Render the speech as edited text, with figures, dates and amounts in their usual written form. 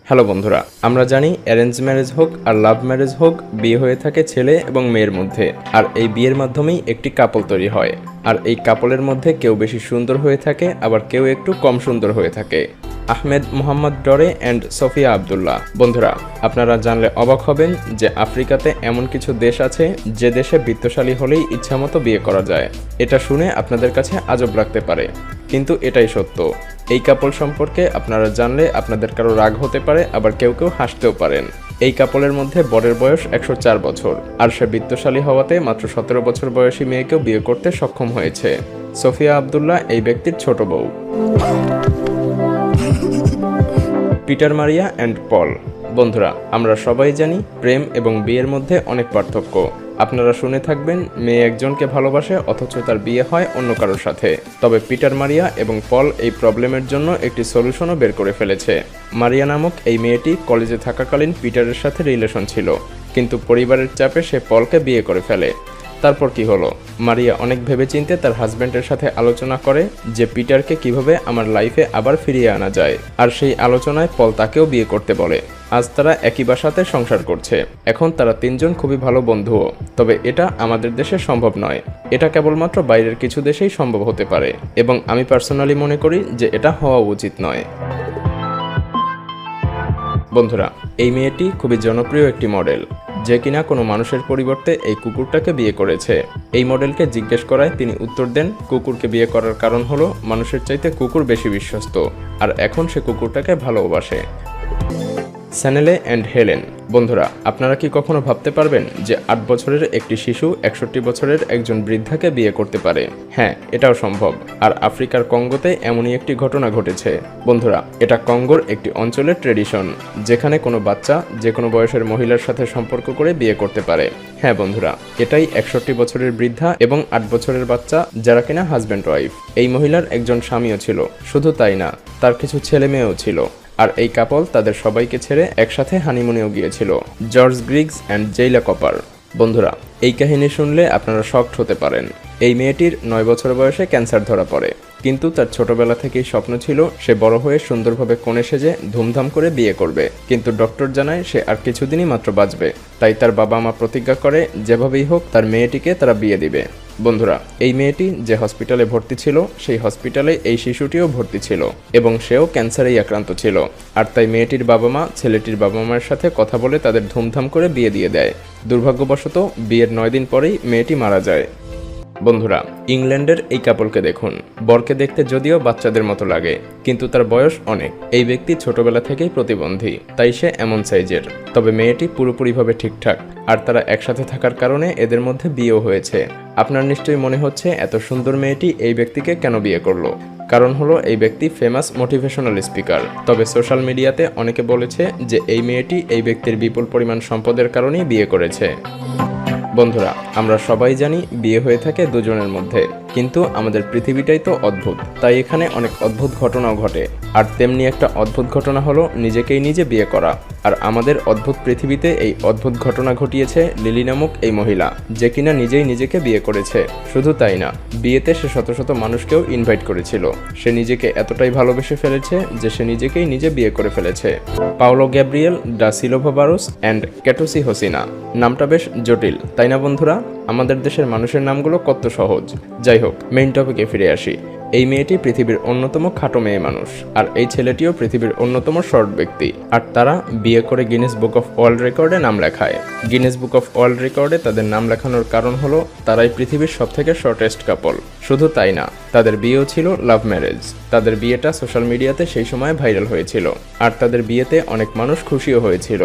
Hello বন্ধুরা, আমরা জানি অ্যারেঞ্জ ম্যারেজ হোক আর লাভ ম্যারেজ হোক, বিয়ে হয়ে থাকে ছেলে এবং মেয়ের মধ্যে। আর এই বিয়ের মাধ্যমেই একটি কাপল তৈরি হয়। আর এই কাপলের মধ্যে কেউ বেশি সুন্দর হয়ে থাকে, আবার কেউ একটু কম সুন্দর হয়ে থাকে। আহমেদ মোহাম্মদ ডরে অ্যান্ড সোফিয়া আবদুল্লাহ। বন্ধুরা, আপনারা জানলে অবাক হবেন যে আফ্রিকাতে এমন কিছু দেশ আছে যে দেশে বিত্তশালী হলেই ইচ্ছামতো বিয়ে করা যায়। এটা শুনে আপনাদের কাছে আজব লাগতে পারে, কিন্তু এটাই সত্য। এই কাপল সম্পর্কে আপনারা জানলে আপনাদের কারো রাগ হতে পারে, আবার কেউ কেউ হাসতেও পারেন। এই কাপলের মধ্যে বরের বয়স 104 বছর, আর সে বিত্তশালী হওয়াতে মাত্র 17 বছর বয়সী মেয়েকেও বিয়ে করতে সক্ষম হয়েছে। সোফিয়া আবদুল্লাহ এই ব্যক্তির ছোট বউ। পিটার মারিয়া অ্যান্ড পল। বন্ধুরা, আমরা সবাই জানি প্রেম এবং বিয়ের মধ্যে অনেক পার্থক্য। আপনারা শুনে থাকবেন মেয়ে একজনকে ভালোবাসে অথচ তার বিয়ে হয় অন্য কারোর সাথে। তবে পিটার মারিয়া এবং পল এই প্রবলেমের জন্য একটি সলিউশনও বের করে ফেলেছে। মারিয়া নামক এই মেয়েটি কলেজে থাকাকালীন পিটারের সাথে রিলেশন ছিল, কিন্তু পরিবারের চাপে সে পলকে বিয়ে করে ফেলে। তারপর কি হলো? মারিয়া অনেক ভেবেচিন্তে তার হাজব্যান্ডের সাথে আলোচনা করে যে পিটারকে কিভাবে আমার লাইফে আবার ফিরিয়ে আনা যায়, আর সেই আলোচনায় পল তাকেও বিয়ে করতে বলে। আজ তারা একই বাসাতে সংসার করছে। এখন তারা তিনজন খুবই ভালো বন্ধুও। তবে এটা আমাদের দেশে সম্ভব নয়, এটা কেবলমাত্র বাইরের কিছু দেশেই সম্ভব হতে পারে, এবং আমি পার্সোনালি মনে করি যে এটা হওয়া উচিত নয়। বন্ধুরা, এই মেয়েটি খুবই জনপ্রিয় একটি মডেল, যে কিনা কোনো মানুষের পরিবর্তে এই কুকুরটাকে বিয়ে করেছে। এই মডেলকে জিজ্ঞেস করায় তিনি উত্তর দেন, কুকুরকে বিয়ে করার কারণ হলো মানুষের চাইতে কুকুর বেশি বিশ্বস্ত, আর এখন সে কুকুরটাকে ভালোবাসে। স্যানেলে অ্যান্ড হেলেন। বন্ধুরা, আপনারা কি কখনো ভাবতে পারবেন যে 8 বছরের একটি শিশু 61 বছরের একজন বৃদ্ধাকে বিয়ে করতে পারে? হ্যাঁ, এটাও সম্ভব। আর আফ্রিকার কঙ্গোতে এমনই একটি ঘটনা ঘটেছে। বন্ধুরা, এটা কঙ্গোর একটি অঞ্চলের ট্রেডিশন, যেখানে কোনো বাচ্চা যে কোনো বয়সের মহিলার সাথে সম্পর্ক করে বিয়ে করতে পারে। হ্যাঁ বন্ধুরা, এটাই 61 বছরের বৃদ্ধা এবং 8 বছরের বাচ্চা, যারা কিনা হাজব্যান্ড ওয়াইফ। এই মহিলার একজন স্বামীও ছিল, শুধু তাই না, তার কিছু ছেলে মেয়েও ছিল। আর এই কাপল তাদের সবাইকে ছেড়ে একসাথে হানিমুনেও গিয়েছিল। George Griggs and Jayla Copper. বন্ধুরা, এই কাহিনী শুনলে আপনারা শকড হতে পারেন। এই মেয়েটির 9 বছর বয়সে ক্যান্সার ধরা পড়ে, কিন্তু তার ছোটবেলা থেকেই স্বপ্ন ছিল সে বড় হয়ে সুন্দরভাবে কনে সেজে ধুমধাম করে বিয়ে করবে। কিন্তু ডক্টর জানায় সে আর কিছুদিনই মাত্র বাঁচবে। তাই তার বাবা মা প্রতিজ্ঞা করে যেভাবেই হোক তার মেয়েটিকে তারা বিয়ে দিবে। বন্ধুরা, এই মেয়েটি যে হসপিটালে ভর্তি ছিল, সেই হসপিটালে এই শিশুটিও ভর্তি ছিল, এবং সেও ক্যান্সারেই আক্রান্ত ছিল। আর তাই মেয়েটির বাবা মা ছেলেটির বাবা মায়ের সাথে কথা বলে তাদের ধুমধাম করে বিয়ে দিয়ে দেয়। দুর্ভাগ্যবশত বিয়ের 9 দিন পরেই মেয়েটি মারা যায়। বন্ধুরা, ইংল্যান্ডের এই কাপলকে দেখুন। বরকে দেখতে যদিও বাচ্চাদের মতো লাগে, কিন্তু তার বয়স অনেক। এই ব্যক্তি ছোটবেলা থেকেই প্রতিবন্ধী, তাই সে এমন সাইজের। তবে মেয়েটি পুরোপুরিভাবে ঠিকঠাক, আর তারা একসাথে থাকার কারণে এদের মধ্যে বিয়েও হয়েছে। আপনার নিশ্চয়ই মনে হচ্ছে এত সুন্দর মেয়েটি এই ব্যক্তিকে কেন বিয়ে করলো? কারণ হলো এই ব্যক্তি ফেমাস মোটিভেশনাল স্পিকার। তবে সোশ্যাল মিডিয়াতে অনেকে বলেছে যে এই মেয়েটি এই ব্যক্তির বিপুল পরিমাণ সম্পদের কারণেই বিয়ে করেছে। বন্ধুরা, আমরা সবাই জানি বিয়ে হয়ে থাকে দুজনের মধ্যে, কিন্তু আমাদের পৃথিবীটাই তো অদ্ভুত। তাই এখানে অনেক অদ্ভুত ঘটনাও ঘটে। আর তেমনি একটা অদ্ভুত ঘটনা হলো নিজেকেই নিজে বিয়ে করা। আর আমাদের অদ্ভুত পৃথিবীতে এই অদ্ভুত ঘটনা ঘটিয়েছে লিলি নামক এই মহিলা, যে কিনা নিজেই নিজেকে বিয়ে করেছে। শুধু তাই না, বিয়েতে সে শত শত মানুষকেও ইনভাইট করেছিল। সে নিজেকে এতটাই ভালোবেসে ফেলেছে যে সে নিজেকেই নিজে বিয়ে করে ফেলেছে। পাওলো গ্যাব্রিয়েল ডা সিলোভা বারোস অ্যান্ড ক্যাটোসি হোসিনা। নামটা বেশ জটিল, তাই না বন্ধুরা? আমাদের দেশের মানুষের নামগুলো কত সহজ। যাই হোক, মেইন টপিকে ফিরে আসি। এই মেয়েটি পৃথিবীর অন্যতম খাটো মেয়ে মানুষ, আর এই ছেলেটিও পৃথিবীর অন্যতম শর্ট ব্যক্তি। আর তারা বিয়ে করে গিনেস বুক অফ ওয়ার্ল্ড রেকর্ডে নাম লেখায়। গিনেস বুক অফ ওয়ার্ল্ড রেকর্ডে তাদের নাম লেখানোর কারণ হলো তারাই পৃথিবীর সবথেকে শর্টেস্ট কাপল। শুধু তাই না, তাদের বিয়েও ছিল লাভ ম্যারেজ। তাদের বিয়েটা সোশ্যাল মিডিয়াতে সেই সময় ভাইরাল হয়েছিল, আর তাদের বিয়েতে অনেক মানুষ খুশিও হয়েছিল।